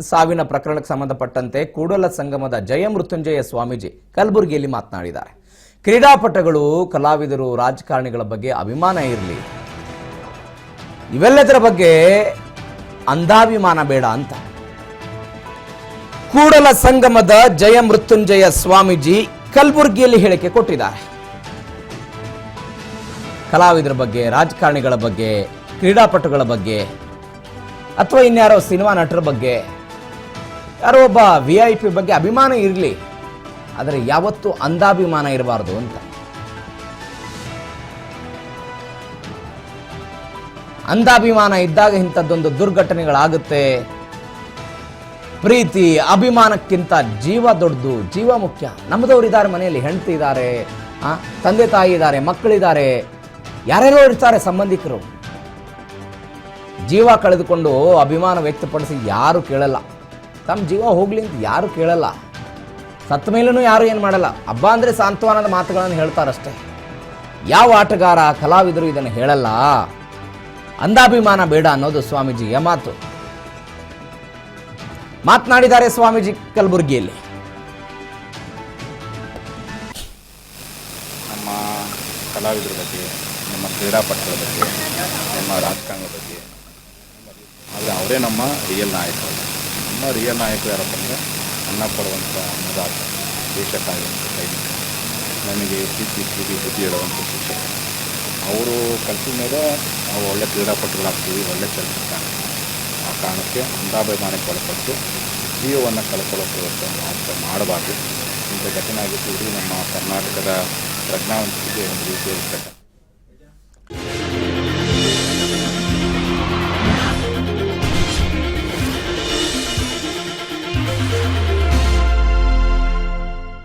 ಸಾವಿನ ಪ್ರಕರಣಕ್ಕೆ ಸಂಬಂಧಪಟ್ಟಂತೆ ಕೂಡಲ ಸಂಗಮದ ಜಯಮೃತ್ಯುಂಜಯ ಸ್ವಾಮೀಜಿ ಕಲಬುರಗಿಯಲ್ಲಿ ಮಾತನಾಡಿದ್ದಾರೆ. ಕ್ರೀಡಾಪಟುಗಳು, ಕಲಾವಿದರು, ರಾಜಕಾರಣಿಗಳ ಬಗ್ಗೆ ಅಭಿಮಾನ ಇರಲಿ, ಇವೆಲ್ಲದರ ಬಗ್ಗೆ ಅಂಧಾಭಿಮಾನ ಬೇಡ ಅಂತ ಕೂಡಲ ಸಂಗಮದ ಜಯಮೃತ್ಯುಂಜಯ ಸ್ವಾಮೀಜಿ ಕಲಬುರಗಿಯಲ್ಲಿ ಹೇಳಿಕೆ ಕೊಟ್ಟಿದ್ದಾರೆ. ಕಲಾವಿದರ ಬಗ್ಗೆ, ರಾಜಕಾರಣಿಗಳ ಬಗ್ಗೆ, ಕ್ರೀಡಾಪಟುಗಳ ಬಗ್ಗೆ ಅಥವಾ ಇನ್ಯಾರೋ ಸಿನಿಮಾ ನಟರ ಬಗ್ಗೆ, ಯಾರೋ ಒಬ್ಬ VIP ಬಗ್ಗೆ ಅಭಿಮಾನ ಇರಲಿ, ಆದರೆ ಯಾವತ್ತೂ ಅಂಧಾಭಿಮಾನ ಇರಬಾರ್ದು ಅಂತ. ಅಂಧಾಭಿಮಾನ ಇದ್ದಾಗ ಇಂಥದ್ದೊಂದು ದುರ್ಘಟನೆಗಳಾಗುತ್ತೆ. ಪ್ರೀತಿ, ಅಭಿಮಾನಕ್ಕಿಂತ ಜೀವ ದೊಡ್ಡದು, ಜೀವ ಮುಖ್ಯ. ನಮ್ಮದವರಿದ್ದಾರೆ, ಮನೆಯಲ್ಲಿ ಹೆಂಡತಿ ಇದ್ದಾರೆ, ತಂದೆ ತಾಯಿ ಇದ್ದಾರೆ, ಮಕ್ಕಳಿದ್ದಾರೆ, ಯಾರ್ಯಾರೋ ಇರ್ತಾರೆ ಸಂಬಂಧಿಕರು. ಜೀವ ಕಳೆದುಕೊಂಡು ಅಭಿಮಾನ ವ್ಯಕ್ತಪಡಿಸಿ ಯಾರು ಕೇಳಲ್ಲ. ತಮ್ಮ ಜೀವ ಹೋಗ್ಲಿ ಅಂತ ಯಾರು ಕೇಳಲ್ಲ. ಸತ್ತ ಮೇಲೂ ಯಾರು ಏನು ಮಾಡಲ್ಲ. ಹಬ್ಬ ಅಂದರೆ ಸಾಂತ್ವನದ ಮಾತುಗಳನ್ನು ಹೇಳ್ತಾರಷ್ಟೇ. ಯಾವ ಆಟಗಾರ, ಕಲಾವಿದರು ಇದನ್ನು ಹೇಳಲ್ಲ. ಅಂಧಾಭಿಮಾನ ಬೇಡ ಅನ್ನೋದು ಸ್ವಾಮೀಜಿಯ ಮಾತು. ಮಾತನಾಡಿದ್ದಾರೆ ಸ್ವಾಮೀಜಿ ಕಲಬುರಗಿಯಲ್ಲಿ. ನಮ್ಮ ಕಲಾವಿದರ ಬಗ್ಗೆ, ನಮ್ಮ ಕ್ರೀಡಾಪಟುಗಳ ಬಗ್ಗೆ, ನಮ್ಮ ರಾಜಕಾರಣದ ಬಗ್ಗೆ, ಆದರೆ ಅವರೇ ನಮ್ಮ ರಿಯಲ್ ನಾಯಕರು. ನಮ್ಮ ರಿಯಲ್ ನಾಯಕರು ಯಾರಪ್ಪ ಅಂದರೆ ಅನ್ನ ಕೊಡುವಂಥ ಅನ್ನದಾತ, ದೇಶಕ್ಕಾಗುವಂಥ ಸೈನಿಕ, ನಮಗೆ ಪ್ರೀತಿ ಬುದ್ಧಿ ಹೇಳುವಂಥ ಶಿಕ್ಷಕ. ಅವರು ಕಲಿಸಿದ ಮೇಲೆ ನಾವು ಒಳ್ಳೆ ಕ್ರೀಡಾಪಟುಗಳಾಗ್ತೀವಿ, ಒಳ್ಳೆ ಚಲನಚಿತ್ರ. ಆ ಕಾರಣಕ್ಕೆ ಅಂಧಾಭಿಮಾನಕ್ಕೆ ಒಳಪಟ್ಟು ಜೀವವನ್ನು ಕಳ್ಕೊಳ್ಳೋ ಪ್ರಯತ್ನ ಮಾಡಬಾರ್ದು. ಇಂಥ ಘಟನೆ ಆಗಿದ್ದು ಇಡೀ ನಮ್ಮ ಕರ್ನಾಟಕದ ಪ್ರಜ್ಞಾವಂತಿಕೆ ಒಂದು ರೀತಿಯ